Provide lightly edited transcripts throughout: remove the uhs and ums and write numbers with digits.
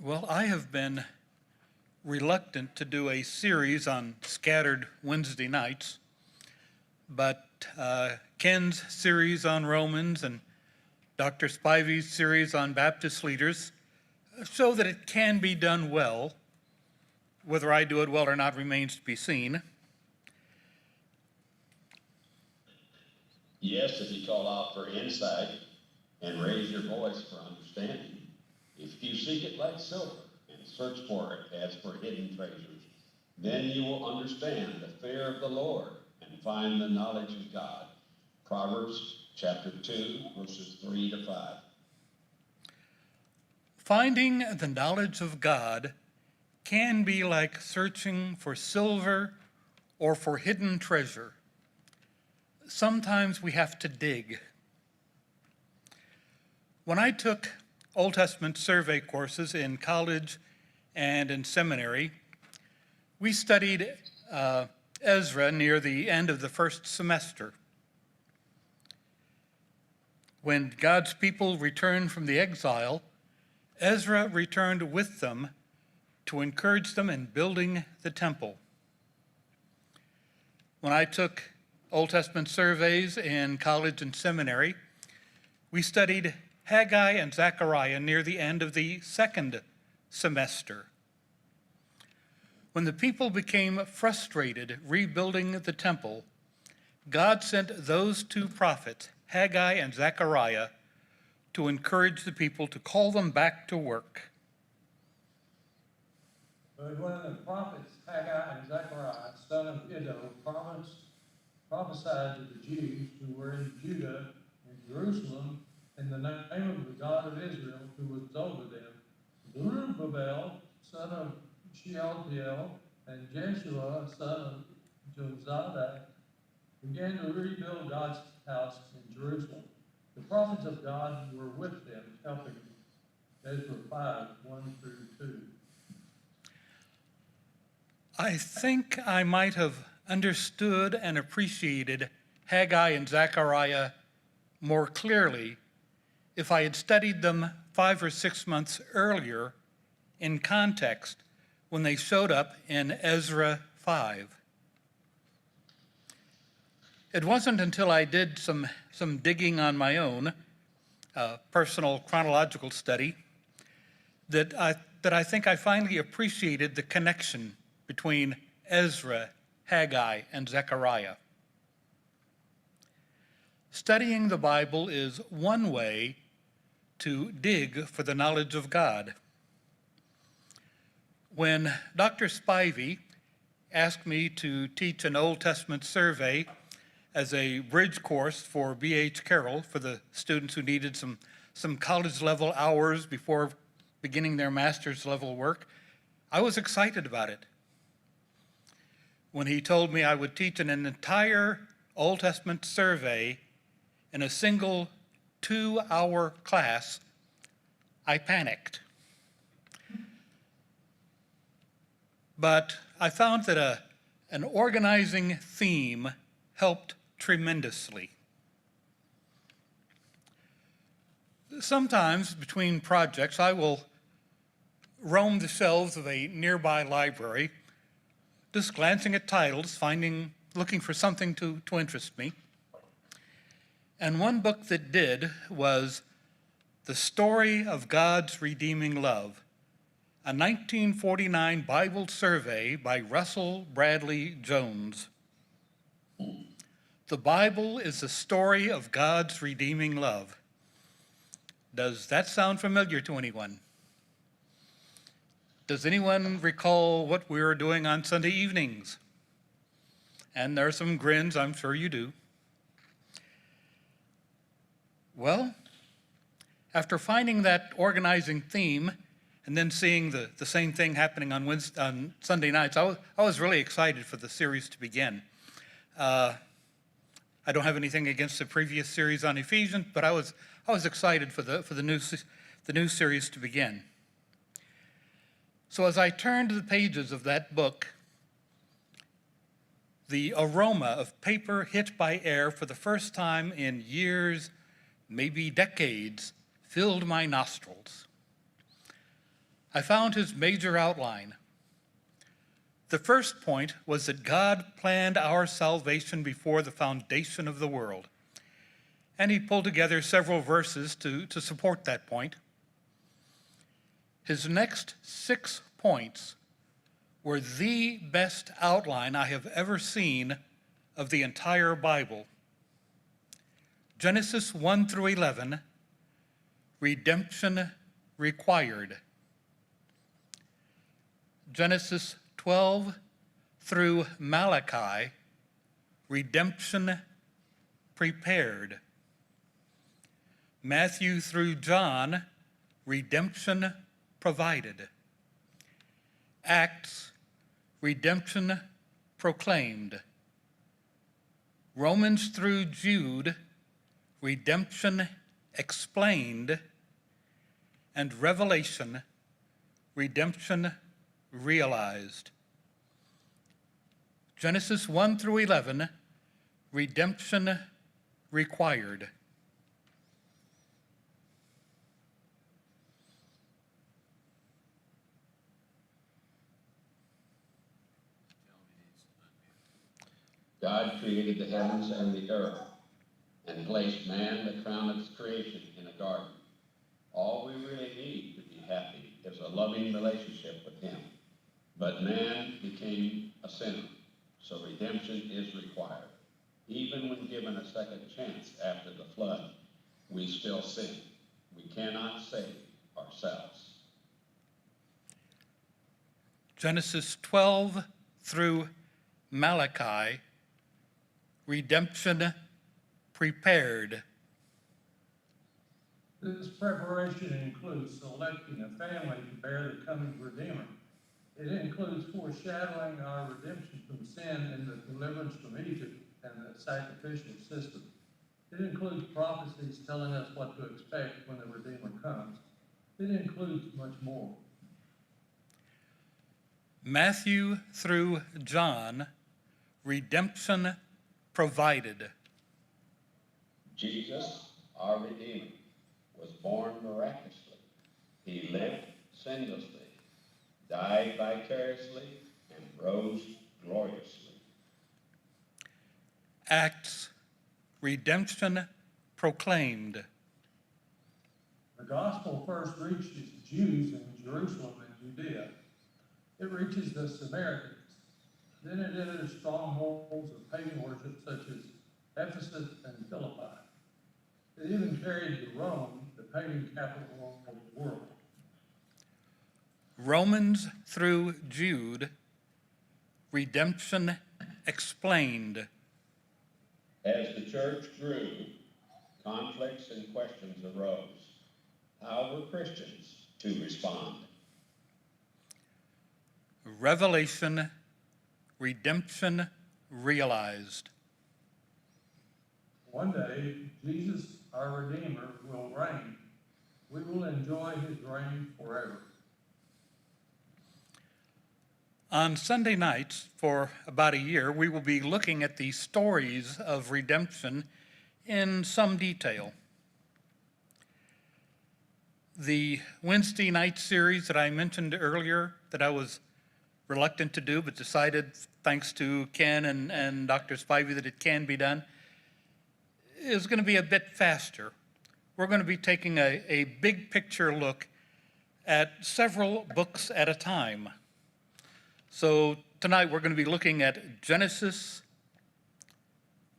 Well, I have been reluctant to do a series on scattered Wednesday nights, but Ken's series on Romans and Dr. Spivey's series on Baptist leaders show that it can be done well. Whether I do it well or not remains to be seen. Yes, if you call out for insight and raise your voice for understanding, if you seek it like silver and search for it as for hidden treasures, then you will understand the fear of the Lord and find the knowledge of God. Proverbs chapter 2, verses 3 to 5. Finding the knowledge of God can be like searching for silver or for hidden treasure. Sometimes we have to dig. When I took Old Testament survey courses in college and in seminary, we studied Ezra near the end of the first semester. When God's people returned from the exile, Ezra returned with them to encourage them in building the temple. When I took Old Testament surveys in college and seminary, we studied Haggai and Zechariah near the end of the second semester. When the people became frustrated rebuilding the temple, God sent those two prophets, Haggai and Zechariah, to encourage the people to call them back to work. But when the prophets Haggai and Zechariah, son of Iddo, prophesied to the Jews who were in Judah and Jerusalem in the name of the God of Israel who was over them, Zerubbabel, son of Shealtiel, and Jeshua, son of Jozadak, began to rebuild God's house in Jerusalem. The prophets of God were with them, helping them. Ezra 5, 1 through 2. I think I might have understood and appreciated Haggai and Zechariah more clearly if I had studied them 5 or 6 months earlier in context when they showed up in Ezra 5. It wasn't until I did some digging on my own, personal chronological study, that I think I finally appreciated the connection between Ezra, Haggai, and Zechariah. Studying the Bible is one way to dig for the knowledge of God. When Dr. Spivey asked me to teach an Old Testament survey as a bridge course for B.H. Carroll for the students who needed some college-level hours before beginning their master's level work, I was excited about it. When he told me I would teach an entire Old Testament survey in a single 2-hour class, I panicked. But I found that an organizing theme helped tremendously. Sometimes between projects, I will roam the shelves of a nearby library, just glancing at titles, looking for something to interest me. And one book that did was The Story of God's Redeeming Love, a 1949 Bible survey by Russell Bradley Jones. The Bible is the story of God's redeeming love. Does that sound familiar to anyone? Does anyone recall what we were doing on Sunday evenings? And there are some grins, I'm sure you do. Well, after finding that organizing theme and then seeing the same thing happening on Sunday nights, I was really excited for the series to begin. I don't have anything against the previous series on Ephesians, but I was excited for the new series to begin. So as I turned to the pages of that book, the aroma of paper hit by air for the first time in years, maybe decades, filled my nostrils. I found his major outline. The first point was that God planned our salvation before the foundation of the world. And he pulled together several verses to support that point. His next 6 points were the best outline I have ever seen of the entire Bible. Genesis 1 through 11, redemption required. Genesis 12 through Malachi, redemption prepared. Matthew through John, redemption provided. Acts, redemption proclaimed. Romans through Jude, redemption explained. And Revelation, redemption realized. Genesis 1 through 11, redemption required. God created the heavens and the earth and placed man, the crown of his creation, in a garden. All we really need to be happy is a loving relationship with him. But man became a sinner, so redemption is required. Even when given a second chance after the flood, we still sin. We cannot save ourselves. Genesis 12 through Malachi, redemption prepared. This preparation includes selecting a family to bear the coming Redeemer. It includes foreshadowing our redemption from sin and the deliverance from Egypt and the sacrificial system. It includes prophecies telling us what to expect when the Redeemer comes. It includes much more. Matthew through John, redemption provided. Jesus, our Redeemer, was born miraculously. He lived sinlessly, died vicariously, and rose gloriously. Acts, redemption proclaimed. The gospel first reaches Jews in Jerusalem and Judea. It reaches the Samaritans. Then it enters strongholds of pagan worship such as Ephesus and Philippi. It even carried to Rome, the pagan capital of the world. Romans through Jude, redemption explained. As the church grew, conflicts and questions arose. How were Christians to respond? Revelation, redemption realized. One day, Jesus, our Redeemer, will reign. We will enjoy his reign forever. On Sunday nights, for about a year, we will be looking at the stories of redemption in some detail. The Wednesday night series that I mentioned earlier that I was reluctant to do, but decided, thanks to Ken and Dr. Spivey, that it can be done, is going to be a bit faster. We're going to be taking a big picture look at several books at a time. So tonight we're going to be looking at Genesis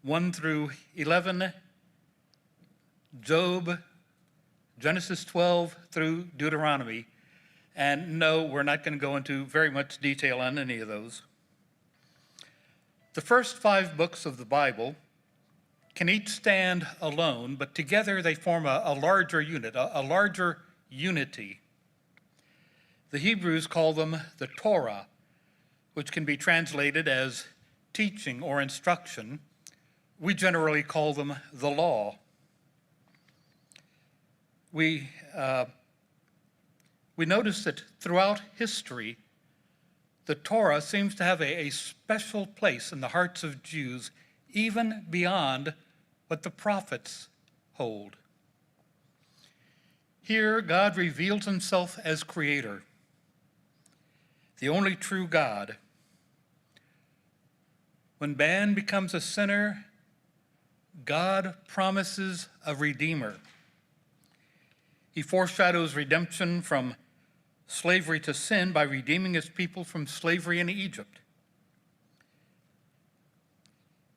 1 through 11, Job, Genesis 12 through Deuteronomy. And no, we're not going to go into very much detail on any of those. The first 5 books of the Bible can each stand alone, but together they form a larger unit, a larger unity. The Hebrews call them the Torah, which can be translated as teaching or instruction. We generally call them the law. We notice that throughout history, the Torah seems to have a special place in the hearts of Jews, even beyond what the prophets hold. Here, God reveals himself as creator. the only true God. When man becomes a sinner, God promises a Redeemer. He foreshadows redemption from slavery to sin by redeeming his people from slavery in Egypt.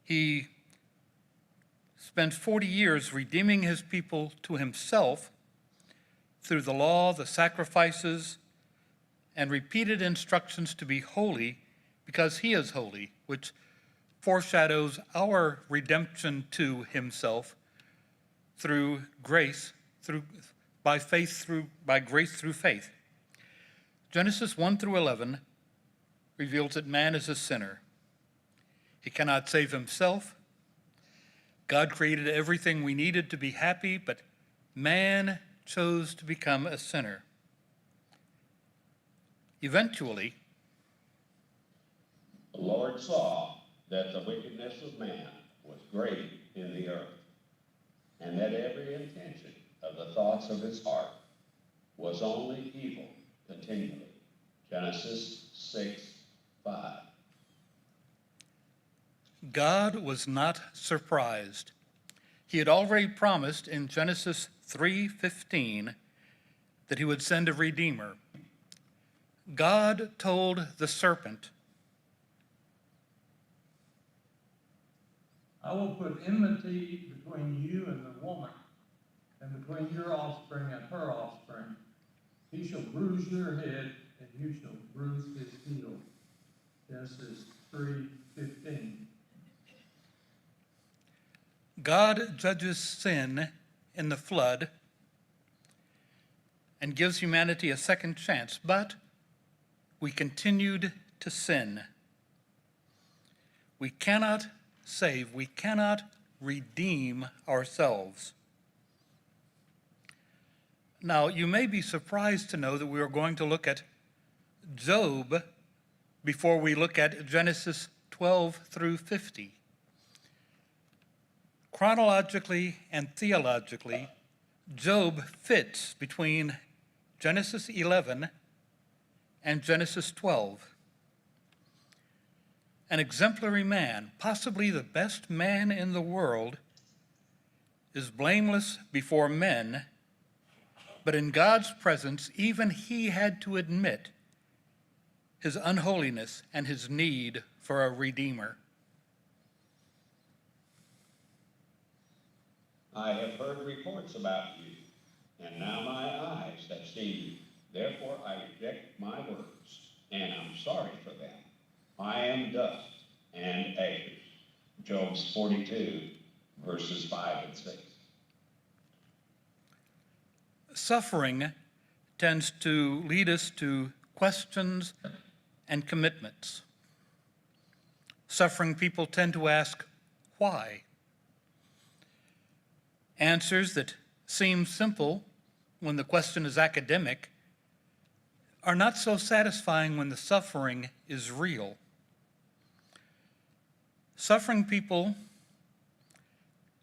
He spent 40 years redeeming his people to himself through the law, the sacrifices, and repeated instructions to be holy because he is holy, which foreshadows our redemption to himself through grace, by grace through faith. Genesis 1 through 11 reveals that man is a sinner. He cannot save himself. God created everything we needed to be happy, but man chose to become a sinner. Eventually, the Lord saw that the wickedness of man was great in the earth, and that every intention of the thoughts of his heart was only evil continually. Genesis 6:5. God was not surprised. He had already promised in Genesis 3:15 that he would send a Redeemer. God told the serpent, I will put enmity between you and the woman, and between your offspring and her offspring. He shall bruise your head, and you shall bruise his heel. Genesis 3:15. God judges sin in the flood and gives humanity a second chance, but we continued to sin. We cannot save, we cannot redeem ourselves. Now, you may be surprised to know that we are going to look at Job before we look at Genesis 12 through 50. Chronologically and theologically, Job fits between Genesis 11 and Genesis 12. An exemplary man, possibly the best man in the world, is blameless before men, but in God's presence, even he had to admit his unholiness and his need for a Redeemer. I have heard reports about you, and now my eyes have seen you. Therefore I reject my words, and I'm sorry for them. I am dust and ashes. Job 42, verses 5 and 6. Suffering tends to lead us to questions and commitments. Suffering people tend to ask, why? Answers that seem simple when the question is academic are not so satisfying when the suffering is real. Suffering people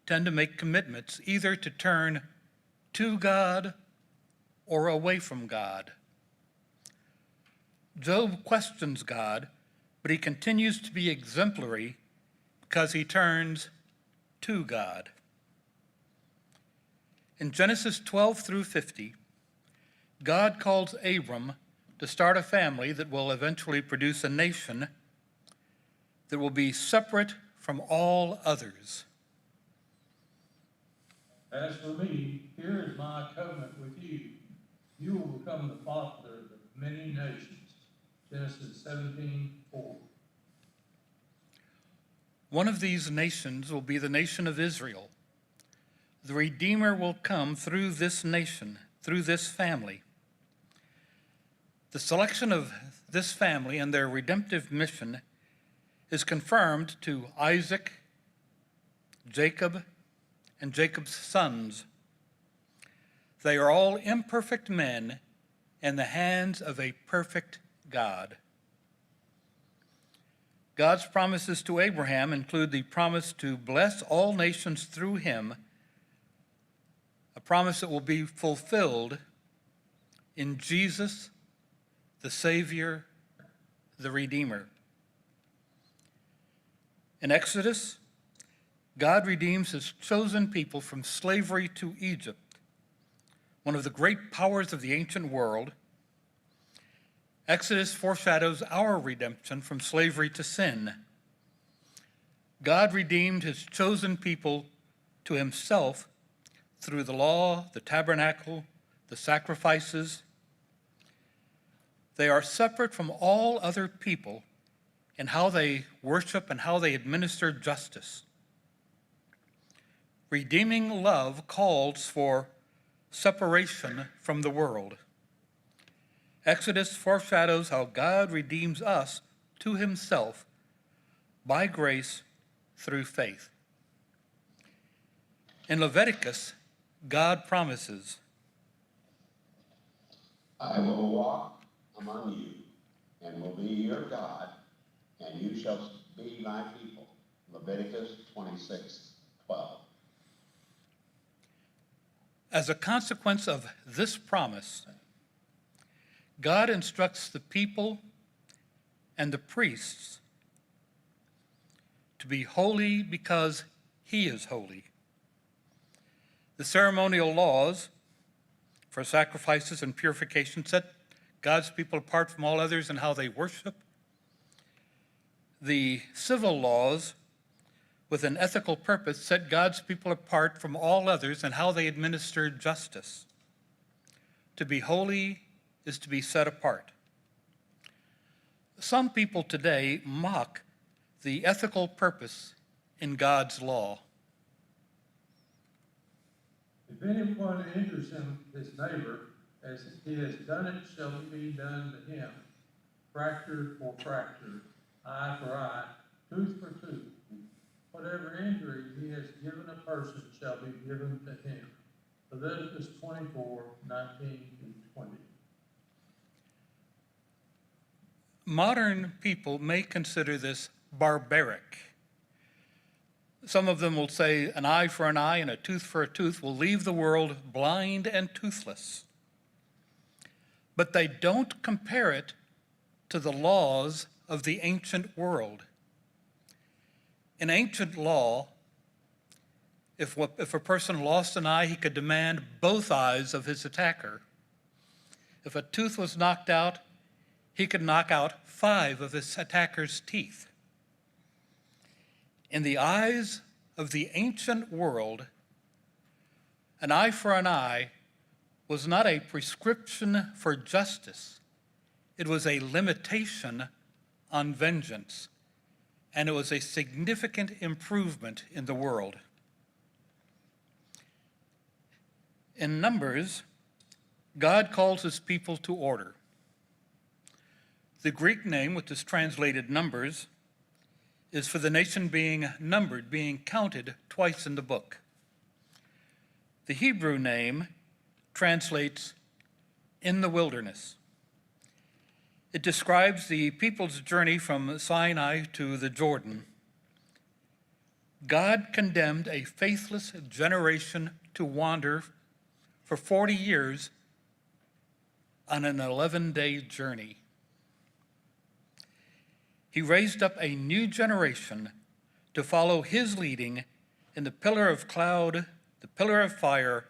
tend to make commitments either to turn to God or away from God. Job questions God, but he continues to be exemplary because he turns to God. In Genesis 12 through 50, God calls Abram to start a family that will eventually produce a nation that will be separate from all others. As for me, here is my covenant with you. You will become the father of many nations. Genesis 17:4. One of these nations will be the nation of Israel. The Redeemer will come through this nation, through this family. The selection of this family and their redemptive mission is confirmed to Isaac, Jacob, and Jacob's sons. They are all imperfect men in the hands of a perfect God. God's promises to Abraham include the promise to bless all nations through him, a promise that will be fulfilled in Jesus, the Savior the Redeemer. In Exodus, God redeems his chosen people from slavery to Egypt, one of the great powers of the ancient world. Exodus foreshadows our redemption from slavery to sin. God redeemed his chosen people to himself through the law, the tabernacle, the sacrifices. They are separate from all other people in how they worship and how they administer justice. Redeeming love calls for separation from the world. Exodus foreshadows how God redeems us to himself by grace through faith. In Leviticus, God promises, I will walk among you and will be your God, and you shall be my people. Leviticus 26:12. As a consequence of this promise, God instructs the people and the priests to be holy because he is holy. The ceremonial laws for sacrifices and purification set God's people apart from all others in how they worship. The civil laws with an ethical purpose set God's people apart from all others in how they administer justice. To be holy is to be set apart. Some people today mock the ethical purpose in God's law. If anyone injures his neighbor, as he has done it shall be done to him. Fracture for fracture, eye for eye, tooth for tooth. Whatever injury he has given a person shall be given to him. Leviticus 24:19-20. Modern people may consider this barbaric. Some of them will say an eye for an eye and a tooth for a tooth will leave the world blind and toothless. But they don't compare it to the laws of the ancient world. In ancient law, if a person lost an eye, he could demand both eyes of his attacker. If a tooth was knocked out, he could knock out 5 of his attacker's teeth. In the eyes of the ancient world, an eye for an eye was not a prescription for justice. It was a limitation on vengeance, and it was a significant improvement in the world. In Numbers, God calls his people to order. The Greek name, which is translated Numbers, is for the nation being numbered, being counted twice in the book. The Hebrew name translates in the wilderness. It describes the people's journey from Sinai to the Jordan. God condemned a faithless generation to wander for 40 years on an 11-day journey. He raised up a new generation to follow his leading in the pillar of cloud, the pillar of fire,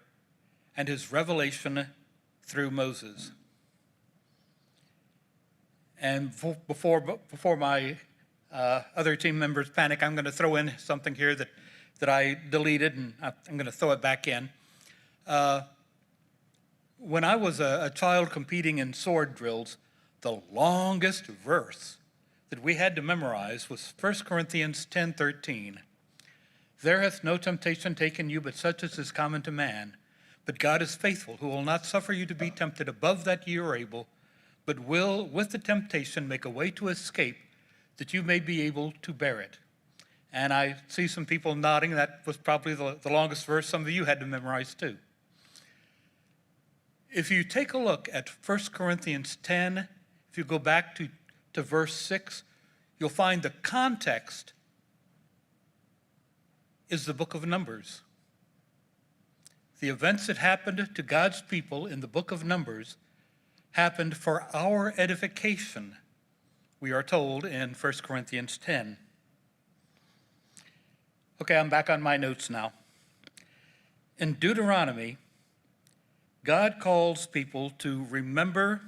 and his revelation through Moses. And before my other team members panic, I'm going to throw in something here that I deleted, and I'm going to throw it back in. When I was a child competing in sword drills, the longest verse that we had to memorize was 1 Corinthians 10:13. There hath no temptation taken you but such as is common to man. But God is faithful, who will not suffer you to be tempted above that ye are able, but will with the temptation make a way to escape, that you may be able to bear it. And I see some people nodding. That was probably the longest verse some of you had to memorize too. If you take a look at 1 Corinthians 10, if you go back to verse 6, you'll find the context is the book of Numbers. The events that happened to God's people in the book of Numbers happened for our edification, we are told in 1 Corinthians 10. Okay, I'm back on my notes now. In Deuteronomy, God calls people to remember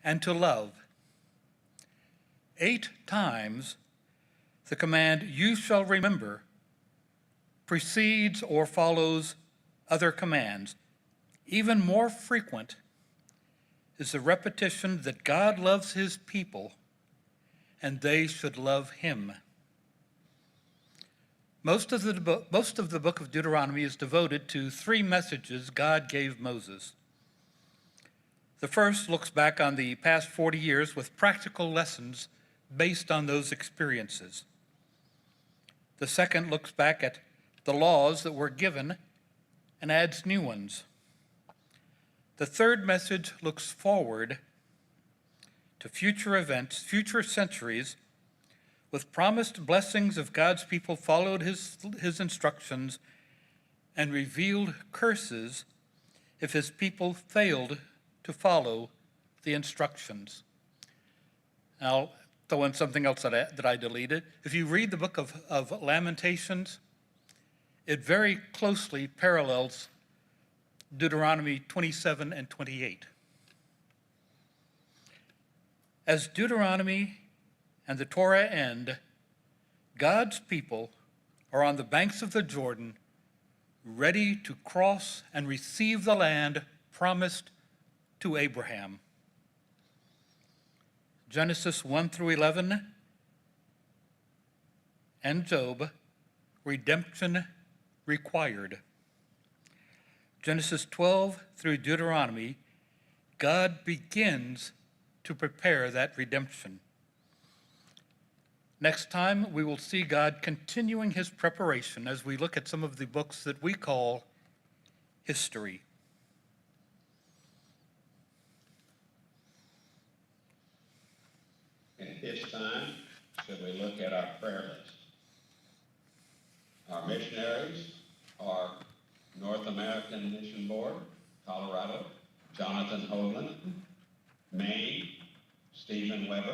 and to love. 8 times, the command, "You shall remember," precedes or follows other commands. Even more frequent is the repetition that God loves his people and they should love him. Most of the book of Deuteronomy is devoted to 3 messages God gave Moses. The first looks back on the past 40 years with practical lessons based on those experiences. The second looks back at the laws that were given and adds new ones. The third message looks forward to future events, future centuries, with promised blessings if God's people followed his instructions, and revealed curses if his people failed to follow the instructions. I'll throw in something else that I deleted. If you read the book of Lamentations, it very closely parallels Deuteronomy 27 and 28. As Deuteronomy and the Torah end, God's people are on the banks of the Jordan, ready to cross and receive the land promised to Abraham. Genesis 1 through 11 and Job, redemption required. Genesis 12 through Deuteronomy, God begins to prepare that redemption. Next time, we will see God continuing his preparation as we look at some of the books that we call history. At this time, should we look at our prayer list? Our missionaries are North American Mission Board, Colorado, Jonathan Hoagland; Maine, Stephen Weber;